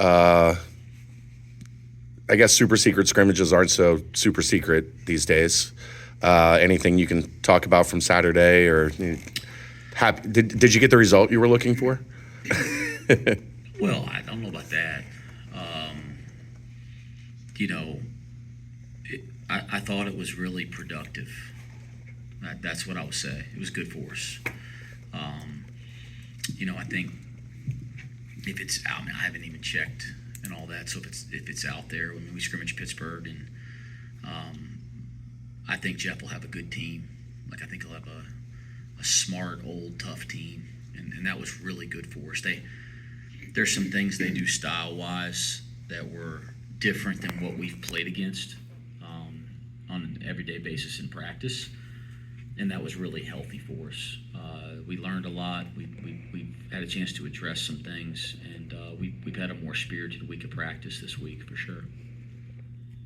I guess super secret scrimmages aren't so super secret these days. Anything you can talk about from Saturday, or did you get the result you were looking for? Well, I don't know about that. You know, I thought it was really productive. That's what I would say. It was good for us. I think if it's out, I mean, I haven't even checked and all that. So if it's out there, I mean, we scrimmage Pittsburgh, and I think Jeff will have a good team. Like, I think he'll have a smart, old, tough team, and that was really good for us. There's some things they do style-wise that were different than what we've played against on an everyday basis in practice, and that was really healthy for us. We learned a lot. We've had a chance to address some things, and we've had a more spirited week of practice this week for sure.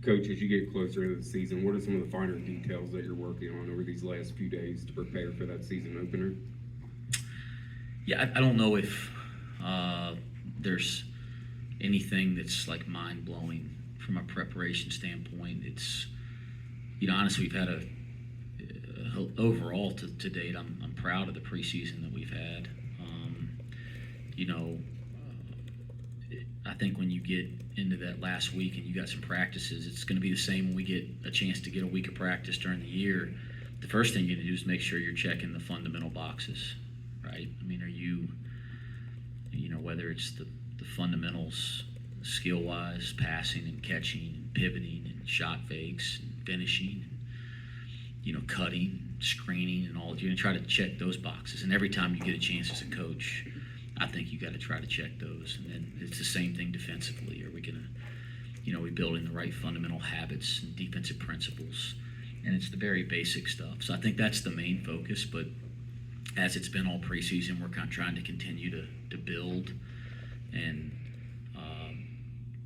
Coach, as you get closer into the season, what are some of the finer details that you're working on over these last few days to prepare for that season opener? Yeah, I don't know if there's anything that's like mind-blowing from a preparation standpoint. It's, honestly, we've had overall to date, I'm proud of the preseason that we've had. I think when you get into that last week and you got some practices, it's going to be the same when we get a chance to get a week of practice during the year. The first thing you do is make sure you're checking the fundamental boxes, right? I mean, are you, whether it's the fundamentals, skill-wise, passing and catching and pivoting and shot fakes and finishing, and, cutting, screening, and all. You're going to try to check those boxes. And every time you get a chance as a coach, I think you got to try to check those. And then it's the same thing defensively. Are we going to, we building the right fundamental habits and defensive principles? And it's the very basic stuff. So I think that's the main focus. But as it's been all preseason, we're kind of trying to continue to build and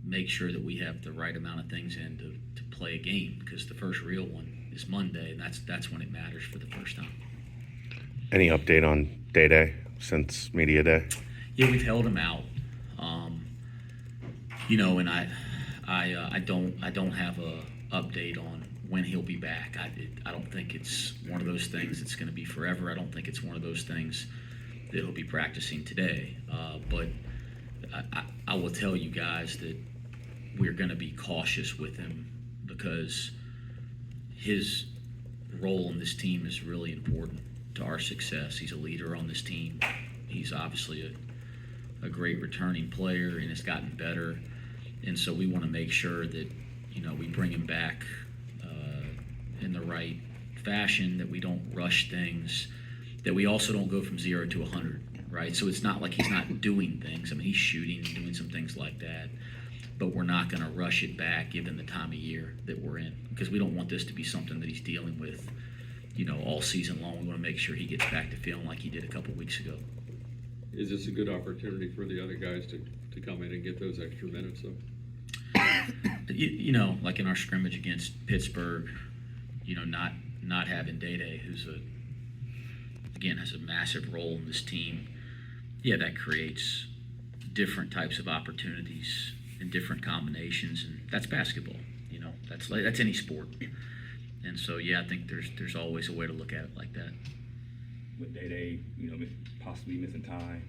make sure that we have the right amount of things in to play a game, because the first real one is Monday, and that's when it matters for the first time. Any update on day since media day? Yeah, we've held him out. And I don't have a update on when he'll be back. I don't think it's one of those things that's going to be forever. I don't think it's one of those things that he'll be practicing today. But I will tell you guys that we're going to be cautious with him, because his role in this team is really important to our success. He's a leader on this team. He's obviously a great returning player and has gotten better. And so we want to make sure that, we bring him back in the right fashion, that we don't rush things, that we also don't go from 0 to 100, right? So it's not like he's not doing things. I mean, he's shooting and doing some things like that, but we're not going to rush it back given the time of year that we're in, because we don't want this to be something that he's dealing with, all season long. We want to make sure he gets back to feeling like he did a couple weeks ago. Is this a good opportunity for the other guys to come in and get those extra minutes, though? Like in our scrimmage against Pittsburgh, not having Day, who's has a massive role in this team. Yeah, that creates different types of opportunities and different combinations, and that's basketball. That's any sport. And so, yeah, I think there's always a way to look at it like that. With Day, possibly missing time,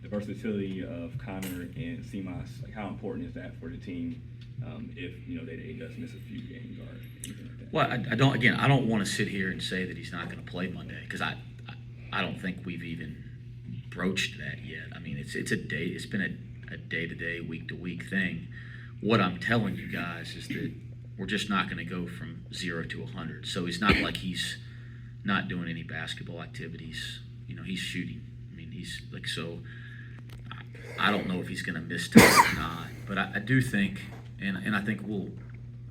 the versatility of Connor and Seamas, like how important is that for the team if Day does miss a few games or anything like that? Well, I don't want to sit here and say that he's not going to play Monday, because I don't think we've even broached that yet. I mean, it's been a day-to-day, week-to-week thing. What I'm telling you guys is that we're just not going to go from 0 to 100. So it's not like he's not doing any basketball activities. He's shooting. I mean, he's like, so I don't know if he's going to miss time or not. But I do think, and I think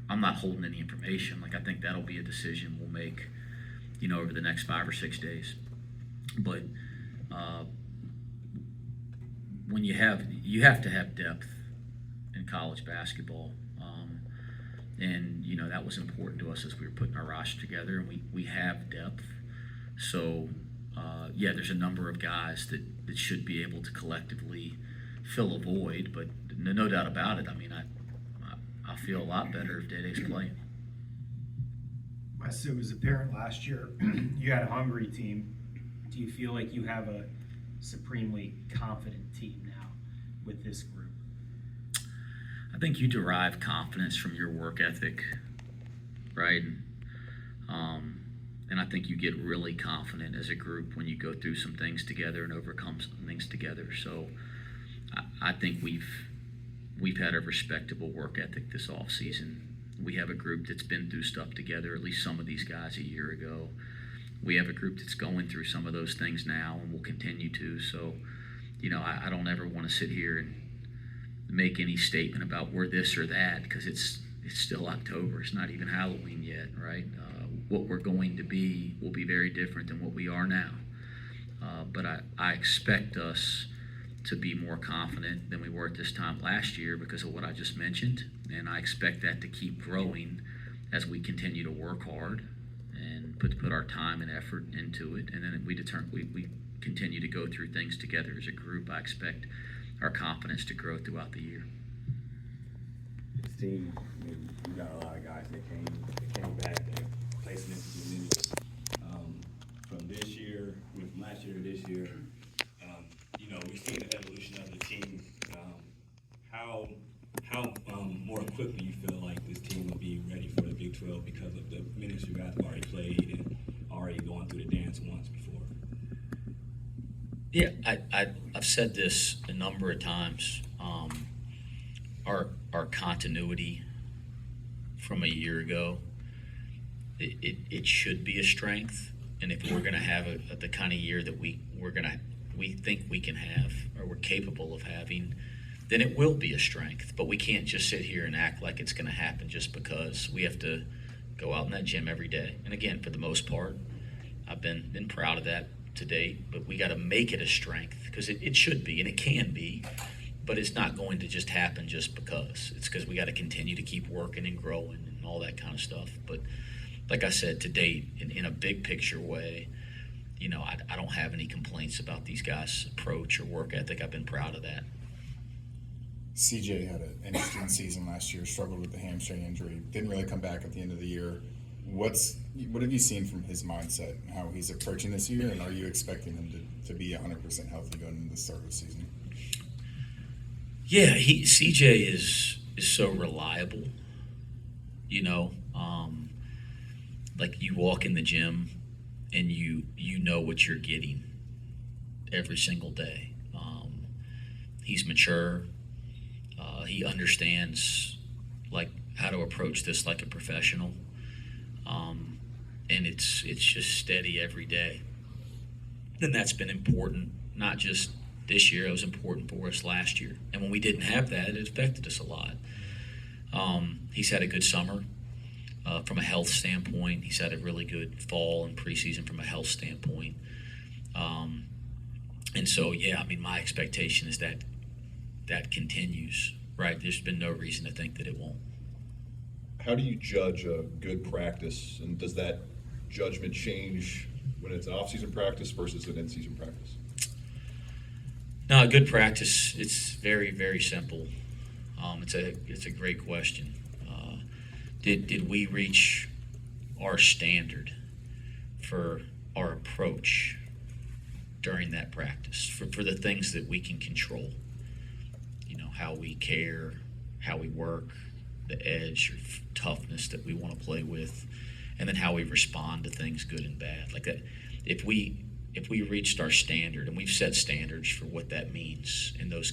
I'm not holding any information. Like, I think that'll be a decision we'll make, over the next 5 or 6 days. But when you have to have depth in college basketball. And, that was important to us as we were putting our roster together, and we have depth. So, there's a number of guys that should be able to collectively fill a void, but no doubt about it. I mean, I feel a lot better if Day-Day's playing. Wes, it was apparent last year you had a hungry team. Do you feel like you have a supremely confident team now with this group? I think you derive confidence from your work ethic, right? And I think you get really confident as a group when you go through some things together and overcome some things together. So I think we've had a respectable work ethic this off season. We have a group that's been through stuff together, at least some of these guys a year ago. We have a group that's going through some of those things now and will continue to. So, I don't ever want to sit here and make any statement about we're this or that, because it's still October. It's not even Halloween yet, right? What we're going to be will be very different than what we are now. But I expect us to be more confident than we were at this time last year because of what I just mentioned. And I expect that to keep growing as we continue to work hard and put our time and effort into it. And then we continue to go through things together as a group. I expect our confidence to grow throughout the year. This team, we got a lot of guys that came back and played significant minutes. From this year, from last year to this year, we've seen the evolution of the team. How more quickly you feel like this team will be ready for the Big 12 because of the minutes you guys have already played and already going through the dance once before? Yeah, I've said this a number of times. Our continuity from a year ago, it should be a strength. And if we're going to have the kind of year that we think we can have, or we're capable of having, then it will be a strength. But we can't just sit here and act like it's going to happen just because. We have to go out in that gym every day. And again, for the most part, I've been proud of that to date. But we got to make it a strength because it should be and it can be. But it's not going to just happen just because. It's because we got to continue to keep working and growing and all that kind of stuff. But like I said, to date, in a big picture way, I don't have any complaints about these guys' approach or work ethic. I've been proud of that. CJ had an interesting season last year, struggled with the hamstring injury, didn't really come back at the end of the year. What have you seen from his mindset, how he's approaching this year, and are you expecting him to be 100% healthy going into the start of the season? Yeah, CJ is so reliable, like you walk in the gym and you know what you're getting every single day. He's mature. He understands like how to approach this like a professional. And it's just steady every day. And that's been important, not just this year. It was important for us last year. And when we didn't have that, it affected us a lot. He's had a good summer from a health standpoint. He's had a really good fall and preseason from a health standpoint. And so, yeah, my expectation is that continues, right? There's been no reason to think that it won't. How do you judge a good practice, and does that judgment change when it's an off-season practice versus an in-season practice? No, a good practice, it's very, very simple. It's a great question. Did we reach our standard for our approach during that practice for the things that we can control? How we care, how we work, the edge or toughness that we want to play with, and then how we respond to things good and bad. Like that, if we reached our standard, and we've set standards for what that means in those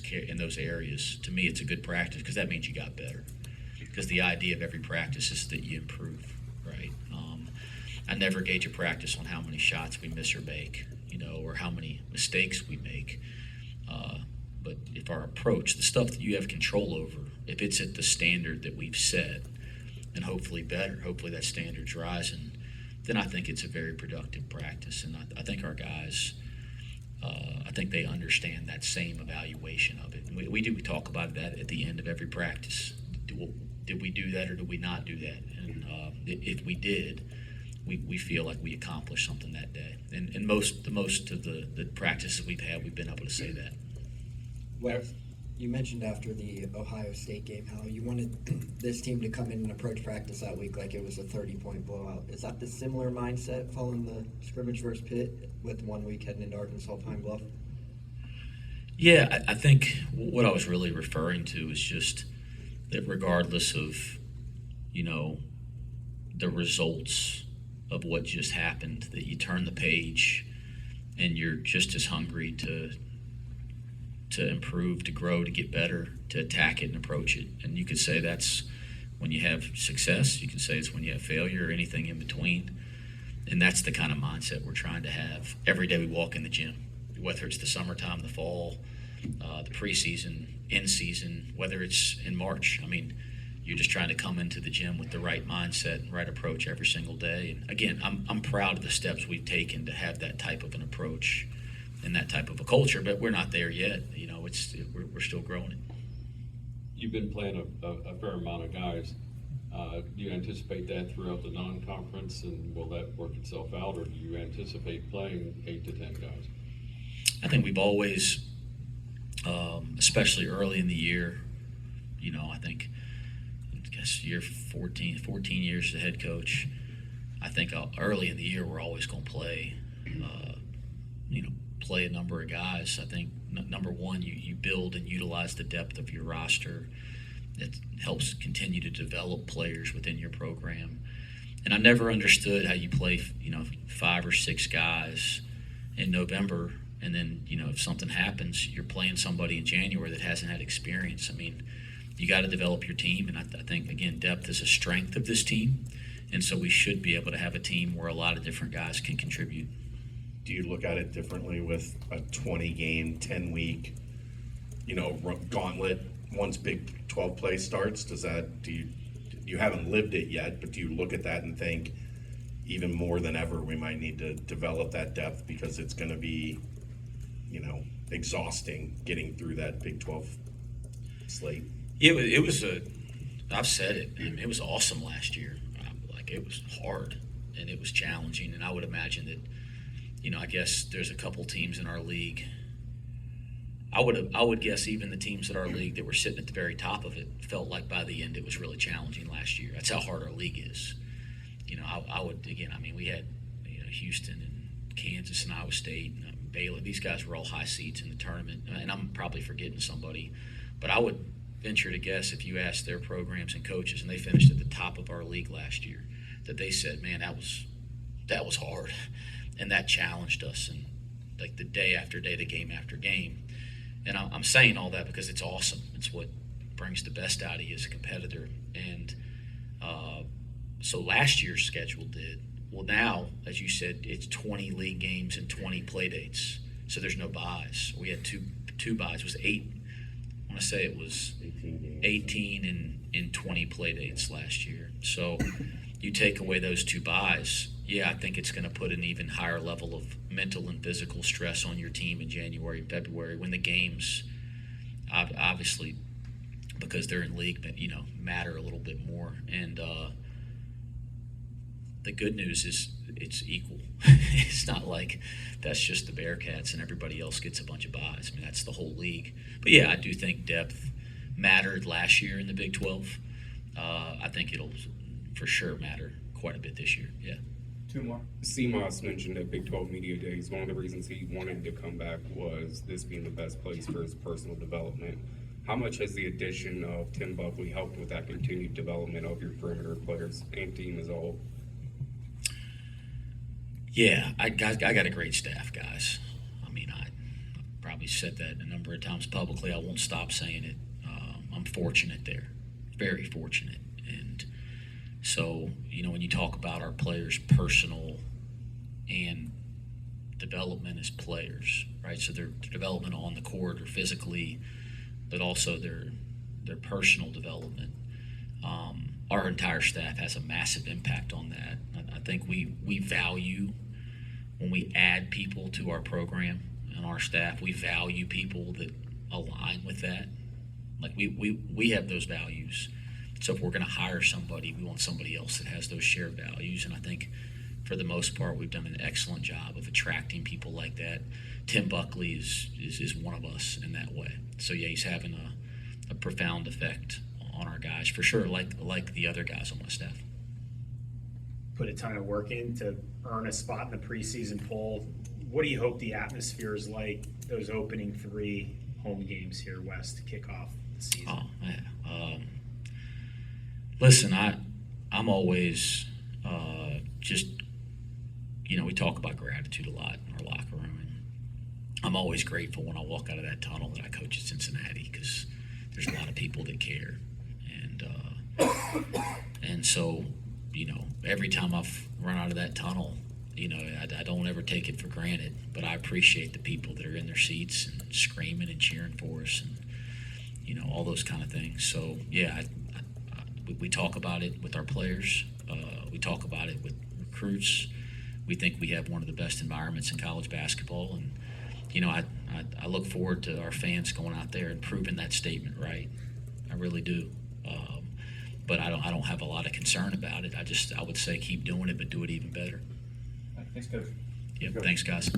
areas, to me it's a good practice because that means you got better. Because the idea of every practice is that you improve, right? I never gauge a practice on how many shots we miss or make, or how many mistakes we make. But if our approach, the stuff that you have control over, if it's at the standard that we've set, and hopefully better, hopefully that standard's rising, then I think it's a very productive practice. And I think our guys, I think they understand that same evaluation of it. And we talk about that at the end of every practice. Did we do that or did we not do that? And if we did, we feel like we accomplished something that day. And the most of the practices we've had, we've been able to say that. You mentioned after the Ohio State game how you wanted this team to come in and approach practice that week like it was a 30-point blowout. Is that the similar mindset following the scrimmage versus Pitt with 1 week heading into Arkansas Pine Bluff? Yeah, I think what I was really referring to is just that regardless of, the results of what just happened, that you turn the page and you're just as hungry to improve, to grow, to get better, to attack it and approach it. And you could say that's when you have success. You can say it's when you have failure or anything in between. And that's the kind of mindset we're trying to have every day we walk in the gym, whether it's the summertime, the fall, the preseason, in season, whether it's in March. I mean, you're just trying to come into the gym with the right mindset and right approach every single day. And again, I'm proud of the steps we've taken to have that type of an approach and that type of a culture, but we're not there yet. We're still growing it. You've been playing a fair amount of guys. Do you anticipate that throughout the non-conference, and will that work itself out, or do you anticipate playing 8 to 10 guys? I think we've always, especially early in the year, I guess year 14 years as a head coach, I think early in the year we're always going to play, play a number of guys. I think number one, you build and utilize the depth of your roster. It helps continue to develop players within your program. And I never understood how you play, 5 or 6 guys in November, and then, if something happens, you're playing somebody in January that hasn't had experience. I mean, you got to develop your team, and I think, again, depth is a strength of this team, and so we should be able to have a team where a lot of different guys can contribute. Do you look at it differently with a 20-game, 10-week, gauntlet once Big 12 play starts? You haven't lived it yet, but do you look at that and think even more than ever we might need to develop that depth because it's going to be, exhausting getting through that Big 12 slate? It was I've said it, it was awesome last year. It was hard and it was challenging, and I would imagine that, I guess there's a couple teams in our league. I would guess even the teams in our league that were sitting at the very top of it felt like by the end it was really challenging last year. That's how hard our league is. We had Houston and Kansas and Iowa State and Baylor. These guys were all high seeds in the tournament, and I'm probably forgetting somebody, but I would venture to guess if you asked their programs and coaches, and they finished at the top of our league last year, that they said, man, that was hard, and that challenged us, and like the day after day, the game after game. And I'm saying all that because it's awesome. It's what brings the best out of you as a competitor. And so last year's schedule did. Well, now, as you said, it's 20 league games and 20 play dates. So there's no buys. We had two buys. It was 8. I want to say it was 18 and 20 play dates last year. So you take away those 2 buys, I think it's going to put an even higher level of mental and physical stress on your team in January and February when the games, obviously, because they're in league, matter a little bit more. And the good news is it's equal. It's not like that's just the Bearcats and everybody else gets a bunch of buys. I mean, that's the whole league. But I do think depth mattered last year in the Big 12. I think it'll for sure matter quite a bit this year. Yeah. 2 more. CMOS mentioned at Big 12 Media Days, one of the reasons he wanted to come back was this being the best place for his personal development. How much has the addition of Tim Buckley helped with that continued development of your perimeter players and team as a whole? Yeah, I got a great staff, guys. I mean, I probably said that a number of times publicly. I won't stop saying it. I'm fortunate there, very fortunate. And so, when you talk about our players' personal and development as players, right? So their development on the court or physically, but also their personal development. Our entire staff has a massive impact on that. I think we value when we add people to our program and our staff. We value people that align with that. Like we have those values. So if we're going to hire somebody, we want somebody else that has those shared values. And I think for for the most part, we've done an excellent job of attracting people like that. Tim Buckley is one of us in that way. So yeah, he's having a profound effect on our guys for sure, like the other guys on my staff. Put a ton of work in to earn a spot in the preseason poll. What do you hope the atmosphere is like those opening 3 home games here, West, to kick off the season? Oh man, listen, I'm always just, we talk about gratitude a lot in our locker room, and I'm always grateful when I walk out of that tunnel that I coach at Cincinnati, because there's a lot of people that care, and so every time I've run out of that tunnel, I don't ever take it for granted, but I appreciate the people that are in their seats and screaming and cheering for us, and all those kind of things. So yeah, we talk about it with our players. We talk about it with recruits. We think we have one of the best environments in college basketball, and I look forward to our fans going out there and proving that statement right. I really do. But I don't have a lot of concern about it. I would say keep doing it, but do it even better. Thanks, Coach. Yeah, thanks, guys.